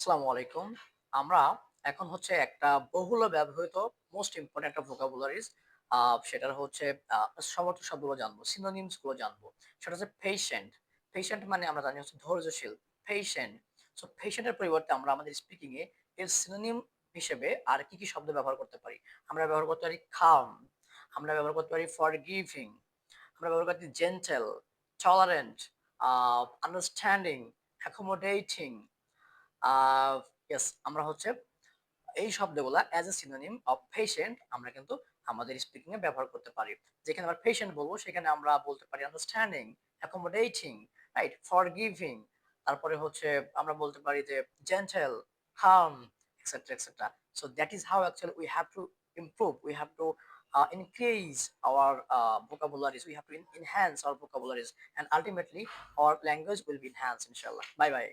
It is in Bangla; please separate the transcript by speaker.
Speaker 1: আসসালামু আলাইকুম। আমরা এখন হচ্ছে একটা বহুল ব্যবহৃত মোস্ট ইম্পোর্টেন্ট একটা ভোকাবুলারিজ আ সেটার হচ্ছে আ সমর্থক শব্দগুলো জানবো, সিনোনিমস গুলো জানবো। সেটা হচ্ছে পেশেন্ট। পেশেন্ট মানে আমরা জানি হচ্ছে ধৈর্যশীল, পেশেন্ট। সো পেশেন্ট এর পরিবর্তে আমরা আমাদের স্পিকিং এ এর সিনোনিম হিসেবে আর কি শব্দ ব্যবহার করতে পারি? আমরা ব্যবহার করতে পারি calm, আমরা ব্যবহার করতে পারি forgiving, আমরা ব্যবহার করতে জেন্টল, টলারেন্ট, আ আন্ডারস্ট্যান্ডিং, accommodating, আ ইয়েস আমরা হচ্ছে এই শব্দগুলা as a synonym of patient আমরা কিন্তু আমাদের স্পিকিং এ ব্যবহার করতে পারি। যেখানে আমরা পেশেন্ট বলবো সেখানে আমরা বলতে পারি আন্ডারস্ট্যান্ডিং, অ্যাকোমোডেটিং, রাইট? ফরগিভিং, তারপরে হচ্ছে আমরা বলতে পারি যে gentle, calm, etcetera, etcetera. So that is how actually we have to improve, we have to increase our vocabularies, we have to enhance our vocabularies, and ultimately our language will be enhanced, inshallah. Bye bye.